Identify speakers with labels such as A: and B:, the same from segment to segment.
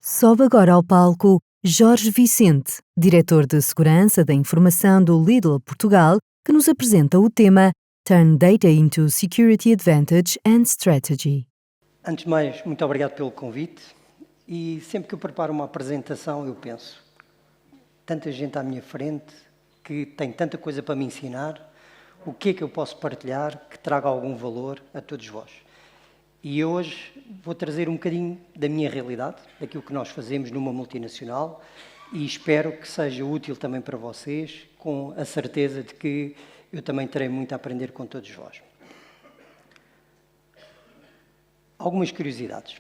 A: Sobe agora ao palco Jorge Vicente, diretor de Segurança da Informação do Lidl Portugal, que nos apresenta o tema Turn Data into Security Advantage and Strategy.
B: Antes de mais, muito obrigado pelo convite. E sempre que eu preparo uma apresentação, eu penso, tanta gente à minha frente que tem tanta coisa para me ensinar, o que é que eu posso partilhar que traga algum valor a todos vós. E hoje vou trazer um bocadinho da minha realidade, daquilo que nós fazemos numa multinacional, e espero que seja útil também para vocês, com a certeza de que eu também terei muito a aprender com todos vós. Algumas curiosidades.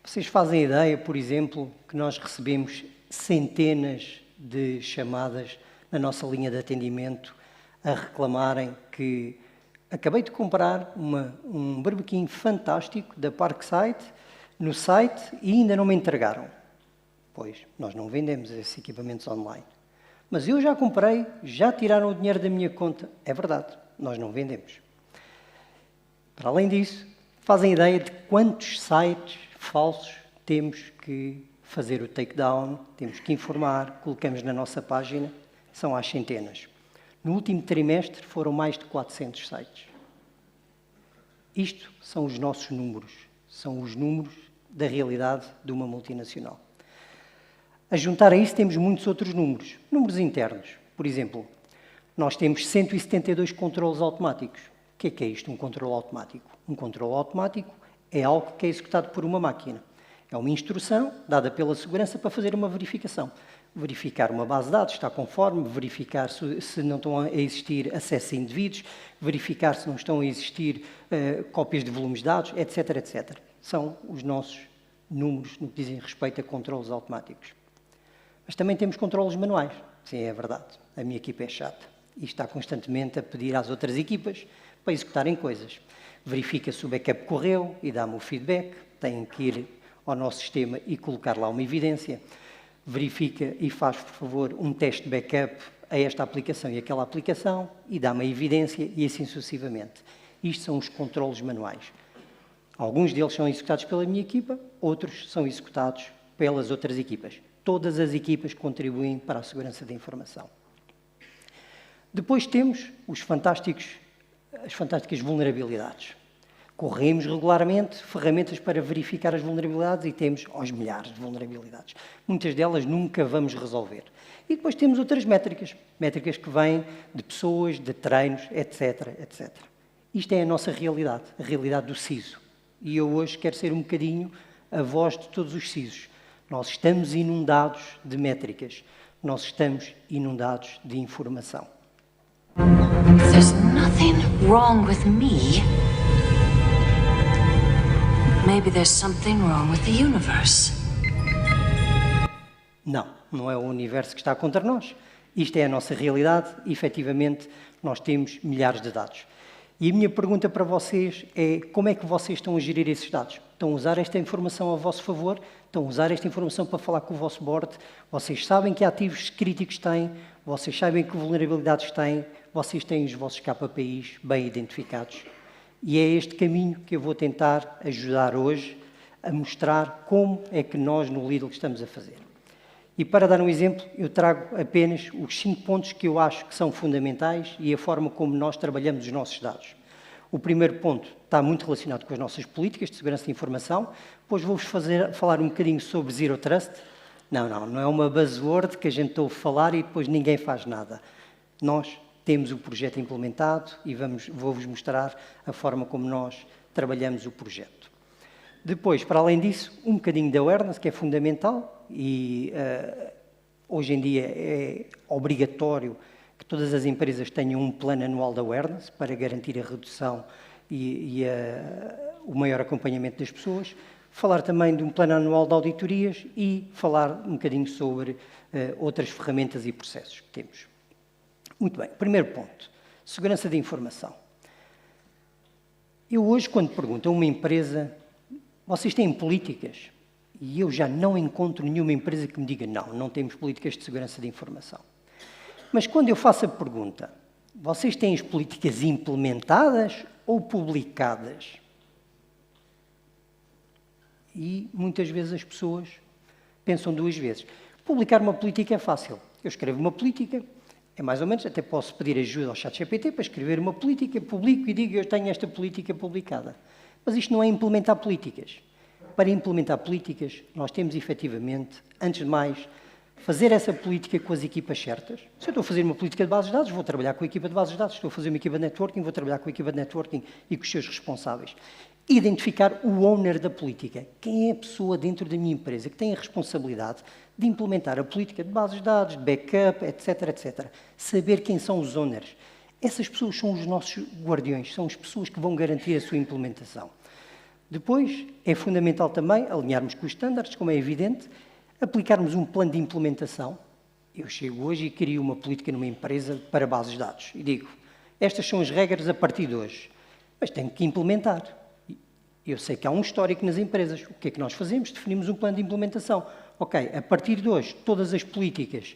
B: Vocês fazem ideia, por exemplo, que nós recebemos centenas de chamadas na nossa linha de atendimento a reclamarem que acabei de comprar um barbequim fantástico da Parkside no site e ainda não me entregaram. Pois, nós não vendemos esses equipamentos online. Mas eu já comprei, já tiraram o dinheiro da minha conta. É verdade, nós não vendemos. Para além disso, fazem ideia de quantos sites falsos temos que fazer o takedown, temos que informar, colocamos na nossa página, são às centenas. No último trimestre foram mais de 400 sites. Isto são os nossos números, são os números da realidade de uma multinacional. A juntar a isso temos muitos outros números, números internos. Por exemplo, nós temos 172 controlos automáticos. O que é isto, um controle automático? Um controle automático é algo que é executado por uma máquina. É uma instrução dada pela segurança para fazer uma verificação. Verificar uma base de dados está conforme, verificar se não estão a existir acessos a indivíduos, verificar se não estão a existir cópias de volumes de dados, etc, etc. São os nossos números no que dizem respeito a controles automáticos. Mas também temos controles manuais. Sim, é verdade. A minha equipa é chata e está constantemente a pedir às outras equipas para executarem coisas. Verifica se o backup correu e dá-me o feedback. Têm que ir ao nosso sistema e colocar lá uma evidência. Verifica e faz, por favor, um teste de backup a esta aplicação e aquela aplicação e dá-me a evidência e assim sucessivamente. Isto são os controles manuais. Alguns deles são executados pela minha equipa, outros são executados pelas outras equipas. Todas as equipas contribuem para a segurança da informação. Depois temos as fantásticas vulnerabilidades. Corremos regularmente ferramentas para verificar as vulnerabilidades e temos aos milhares de vulnerabilidades. Muitas delas nunca vamos resolver. E depois temos outras métricas que vêm de pessoas, de treinos, etc, etc. Isto é a nossa realidade, a realidade do CISO. E eu hoje quero ser um bocadinho a voz de todos os CISOs. Nós estamos inundados de métricas, nós estamos inundados de informação.
C: There's nothing wrong with me. Maybe there's something wrong with the universe.
B: Não é o universo que está contra nós. Isto é a nossa realidade e, efetivamente, nós temos milhares de dados. E a minha pergunta para vocês é como é que vocês estão a gerir esses dados? Estão a usar esta informação a vosso favor? Estão a usar esta informação para falar com o vosso board? Vocês sabem que ativos críticos têm? Vocês sabem que vulnerabilidades têm? Vocês têm os vossos KPIs bem identificados? E é este caminho que eu vou tentar ajudar hoje a mostrar como é que nós no Lidl estamos a fazer. E para dar um exemplo, eu trago apenas os 5 pontos que eu acho que são fundamentais e a forma como nós trabalhamos os nossos dados. O primeiro ponto está muito relacionado com as nossas políticas de segurança de informação, depois vou-vos falar um bocadinho sobre Zero Trust. Não é uma buzzword que a gente ouve falar e depois ninguém faz nada. Nós temos o projeto implementado e vou-vos mostrar a forma como nós trabalhamos o projeto. Depois, para além disso, um bocadinho de awareness, que é fundamental e hoje em dia é obrigatório que todas as empresas tenham um plano anual de awareness para garantir a redução e o maior acompanhamento das pessoas. Falar também de um plano anual de auditorias e falar um bocadinho sobre outras ferramentas e processos que temos. Muito bem, primeiro ponto, segurança de informação. Eu hoje, quando pergunto a uma empresa, vocês têm políticas? E eu já não encontro nenhuma empresa que me diga não temos políticas de segurança de informação. Mas quando eu faço a pergunta, vocês têm as políticas implementadas ou publicadas? E muitas vezes as pessoas pensam duas vezes. Publicar uma política é fácil. Eu escrevo uma política, é mais ou menos, até posso pedir ajuda ao ChatGPT para escrever uma política, publico e digo eu tenho esta política publicada. Mas isto não é implementar políticas. Para implementar políticas, nós temos efetivamente, antes de mais, fazer essa política com as equipas certas. Se eu estou a fazer uma política de bases de dados, vou trabalhar com a equipa de bases de dados. Se estou a fazer uma equipa de networking, vou trabalhar com a equipa de networking e com os seus responsáveis. Identificar o owner da política. Quem é a pessoa dentro da minha empresa que tem a responsabilidade de implementar a política de bases de dados, de backup, etc, etc. Saber quem são os owners. Essas pessoas são os nossos guardiões, são as pessoas que vão garantir a sua implementação. Depois, é fundamental também alinharmos com os standards, como é evidente, aplicarmos um plano de implementação. Eu chego hoje e crio uma política numa empresa para bases de dados e digo, estas são as regras a partir de hoje, mas tenho que implementar. Eu sei que há um histórico nas empresas. O que é que nós fazemos? Definimos um plano de implementação. Ok, a partir de hoje, todas as políticas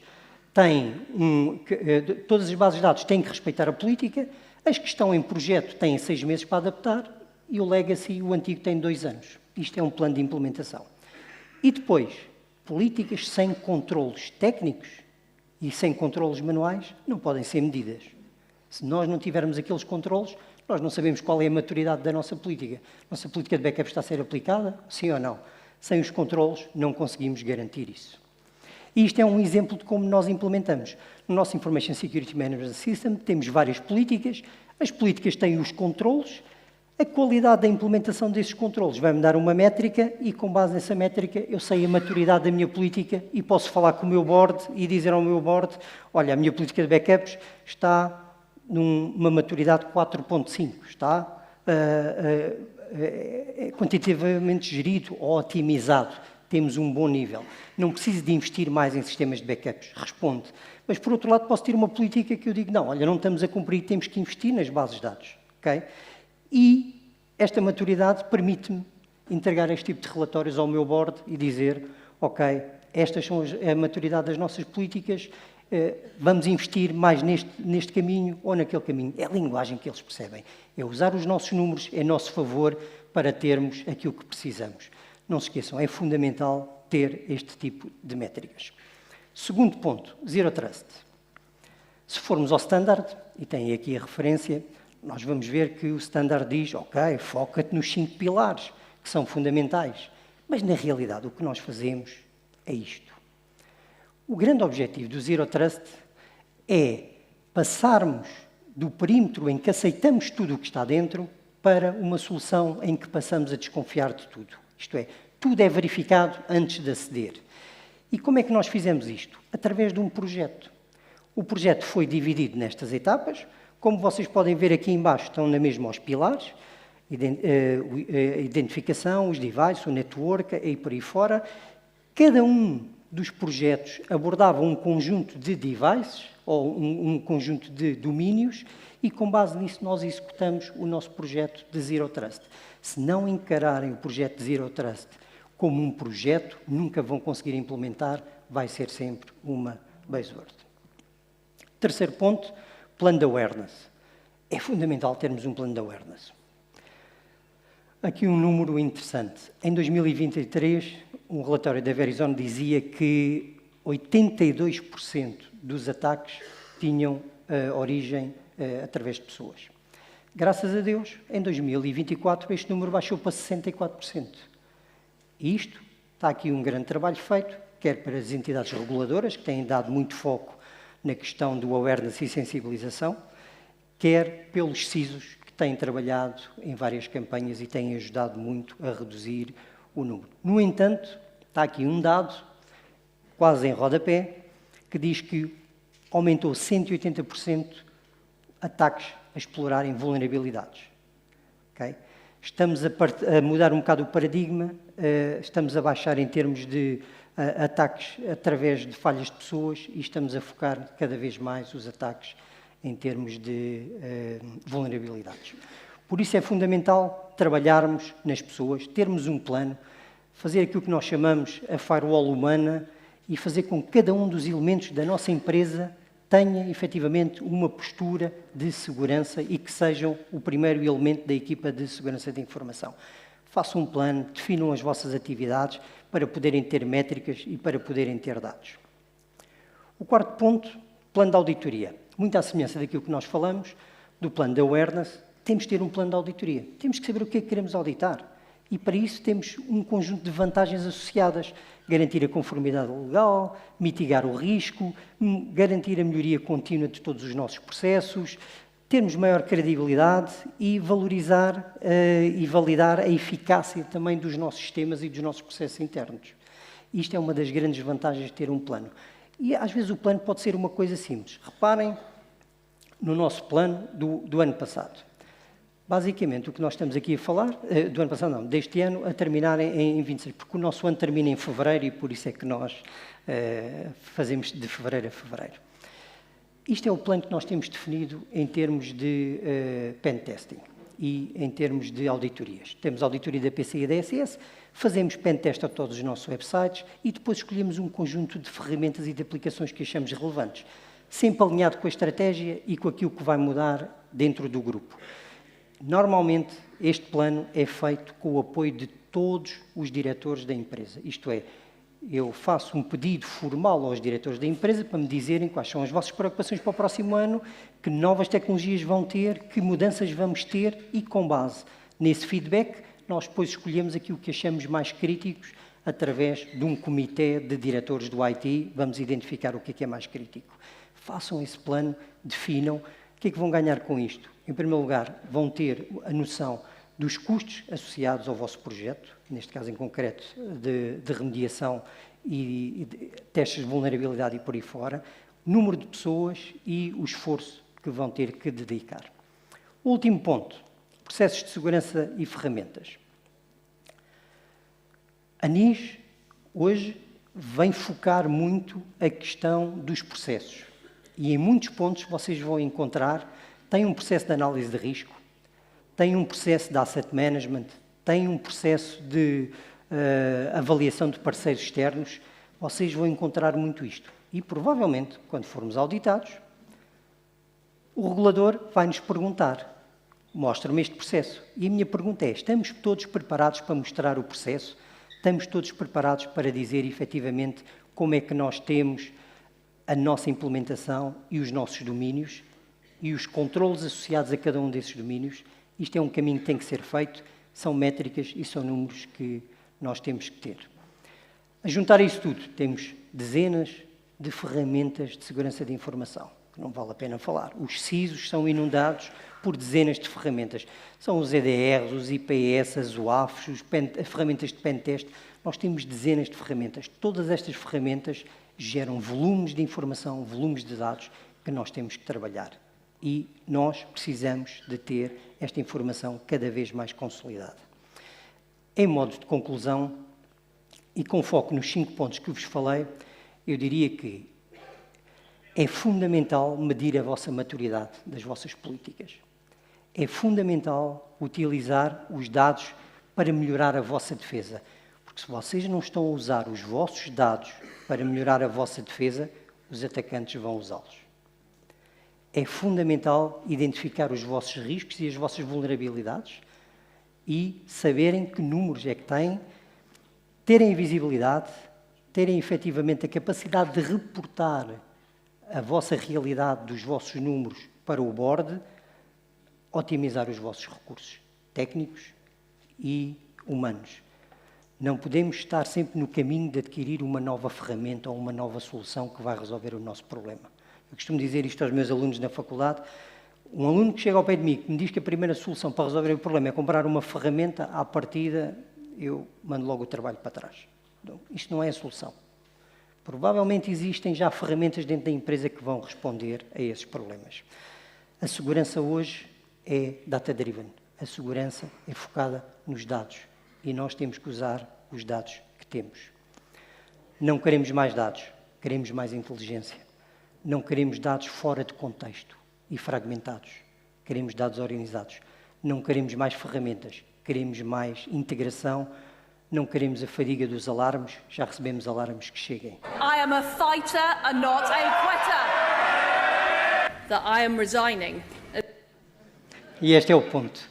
B: todas as bases de dados têm que respeitar a política, as que estão em projeto têm 6 meses para adaptar e o legacy, o antigo, tem 2 anos. Isto é um plano de implementação. E depois, políticas sem controlos técnicos e sem controlos manuais não podem ser medidas. Se nós não tivermos aqueles controlos, nós não sabemos qual é a maturidade da nossa política. Nossa política de backup está a ser aplicada? Sim ou não? Sem os controlos, não conseguimos garantir isso. E isto é um exemplo de como nós implementamos. No nosso Information Security Management System temos várias políticas, as políticas têm os controlos, a qualidade da implementação desses controlos vai-me dar uma métrica e com base nessa métrica eu sei a maturidade da minha política e posso falar com o meu board e dizer ao meu board, olha, a minha política de backups está numa maturidade 4.5, está quantitativamente gerido ou otimizado. Temos um bom nível. Não preciso de investir mais em sistemas de backups. Responde. Mas, por outro lado, posso ter uma política que eu digo, não, olha, não estamos a cumprir, temos que investir nas bases de dados. Okay? E esta maturidade permite-me entregar este tipo de relatórios ao meu board e dizer, ok, estas são a maturidade das nossas políticas, vamos investir mais neste caminho ou naquele caminho. É a linguagem que eles percebem. É usar os nossos números em nosso favor para termos aquilo que precisamos. Não se esqueçam, é fundamental ter este tipo de métricas. Segundo ponto, Zero Trust. Se formos ao standard, e tem aqui a referência, nós vamos ver que o standard diz, ok, foca-te nos 5 pilares, que são fundamentais. Mas, na realidade, o que nós fazemos é isto. O grande objetivo do Zero Trust é passarmos do perímetro em que aceitamos tudo o que está dentro para uma solução em que passamos a desconfiar de tudo. Isto é, tudo é verificado antes de aceder. E como é que nós fizemos isto? Através de um projeto. O projeto foi dividido nestas etapas. Como vocês podem ver aqui embaixo, estão na mesma os pilares, a identificação, os devices, o network e por aí fora. Cada um dos projetos abordava um conjunto de devices ou um conjunto de domínios e, com base nisso, nós executamos o nosso projeto de Zero Trust. Se não encararem o projeto de Zero Trust como um projeto, nunca vão conseguir implementar, vai ser sempre uma buzzword. Terceiro ponto, plano de awareness. É fundamental termos um plano de awareness. Aqui um número interessante. Em 2023, um relatório da Verizon dizia que 82% dos ataques tinham origem através de pessoas. Graças a Deus, em 2024, este número baixou para 64%. E isto, está aqui um grande trabalho feito, quer para as entidades reguladoras, que têm dado muito foco na questão do awareness e sensibilização, quer pelos CISOs, que têm trabalhado em várias campanhas e têm ajudado muito a reduzir o número. No entanto, está aqui um dado, quase em rodapé, que diz que aumentou 180% ataques a explorarem vulnerabilidades. Okay? Estamos a mudar um bocado o paradigma, estamos a baixar em termos de ataques através de falhas de pessoas e estamos a focar cada vez mais os ataques em termos de vulnerabilidades. Por isso é fundamental trabalharmos nas pessoas, termos um plano, fazer aquilo que nós chamamos a firewall humana e fazer com que cada um dos elementos da nossa empresa tenha, efetivamente, uma postura de segurança e que sejam o primeiro elemento da equipa de segurança de informação. Façam um plano, definam as vossas atividades para poderem ter métricas e para poderem ter dados. O quarto ponto, plano de auditoria. Muito à semelhança daquilo que nós falamos, do plano de awareness, temos de ter um plano de auditoria. Temos que saber o que é que queremos auditar. E para isso temos um conjunto de vantagens associadas. Garantir a conformidade legal, mitigar o risco, garantir a melhoria contínua de todos os nossos processos, termos maior credibilidade e valorizar e validar a eficácia também dos nossos sistemas e dos nossos processos internos. Isto é uma das grandes vantagens de ter um plano. E às vezes o plano pode ser uma coisa simples. Reparem no nosso plano do ano passado. Basicamente, o que nós estamos aqui a falar, do ano passado não, deste ano, a terminar em 26, porque o nosso ano termina em fevereiro e por isso é que nós fazemos de fevereiro a fevereiro. Isto é o plano que nós temos definido em termos de pen testing e em termos de auditorias. Temos a auditoria da PCI e da DSS, fazemos pen test a todos os nossos websites e depois escolhemos um conjunto de ferramentas e de aplicações que achamos relevantes, sempre alinhado com a estratégia e com aquilo que vai mudar dentro do grupo. Normalmente, este plano é feito com o apoio de todos os diretores da empresa. Isto é, eu faço um pedido formal aos diretores da empresa para me dizerem quais são as vossas preocupações para o próximo ano, que novas tecnologias vão ter, que mudanças vamos ter e, com base nesse feedback, nós depois escolhemos aquilo que achamos mais críticos através de um comitê de diretores do IT. Vamos identificar o que é mais crítico. Façam esse plano, definam. O que é que vão ganhar com isto? Em primeiro lugar, vão ter a noção dos custos associados ao vosso projeto, neste caso em concreto de remediação e de testes de vulnerabilidade e por aí fora, número de pessoas e o esforço que vão ter que dedicar. Último ponto, processos de segurança e ferramentas. A NIS, hoje, vem focar muito a questão dos processos. E em muitos pontos vocês vão encontrar, tem um processo de análise de risco, tem um processo de asset management, tem um processo de avaliação de parceiros externos, vocês vão encontrar muito isto. E provavelmente, quando formos auditados, o regulador vai nos perguntar, mostra-me este processo. E a minha pergunta é, estamos todos preparados para mostrar o processo? Estamos todos preparados para dizer efetivamente como é que nós temos a nossa implementação e os nossos domínios e os controlos associados a cada um desses domínios? Isto é um caminho que tem que ser feito, são métricas e são números que nós temos que ter. A juntar isso tudo, temos dezenas de ferramentas de segurança de informação, que não vale a pena falar. Os CISOs são inundados por dezenas de ferramentas. São os EDRs, os IPS, as UAFs, as ferramentas de pentest. Nós temos dezenas de ferramentas. Todas estas ferramentas geram volumes de informação, volumes de dados que nós temos que trabalhar. E nós precisamos de ter esta informação cada vez mais consolidada. Em modo de conclusão, e com foco nos 5 pontos que vos falei, eu diria que é fundamental medir a vossa maturidade das vossas políticas. É fundamental utilizar os dados para melhorar a vossa defesa. Porque se vocês não estão a usar os vossos dados para melhorar a vossa defesa, os atacantes vão usá-los. É fundamental identificar os vossos riscos e as vossas vulnerabilidades e saberem que números é que têm, terem a visibilidade, terem efetivamente a capacidade de reportar a vossa realidade dos vossos números para o board, otimizar os vossos recursos técnicos e humanos. Não podemos estar sempre no caminho de adquirir uma nova ferramenta ou uma nova solução que vai resolver o nosso problema. Eu costumo dizer isto aos meus alunos na faculdade. Um aluno que chega ao pé de mim, que me diz que a primeira solução para resolver o problema é comprar uma ferramenta, à partida, eu mando logo o trabalho para trás. Então, isto não é a solução. Provavelmente existem já ferramentas dentro da empresa que vão responder a esses problemas. A segurança hoje é data-driven. A segurança é focada nos dados. E nós temos que usar os dados que temos. Não queremos mais dados, queremos mais inteligência. Não queremos dados fora de contexto e fragmentados. Queremos dados organizados. Não queremos mais ferramentas, queremos mais integração. Não queremos a fadiga dos alarmes, já recebemos alarmes que cheguem.
D: I am a fighter and not a quitter. That I am resigning.
B: E este é o ponto.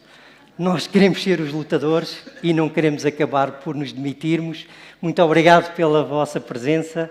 B: Nós queremos ser os lutadores e não queremos acabar por nos demitirmos. Muito obrigado pela vossa presença.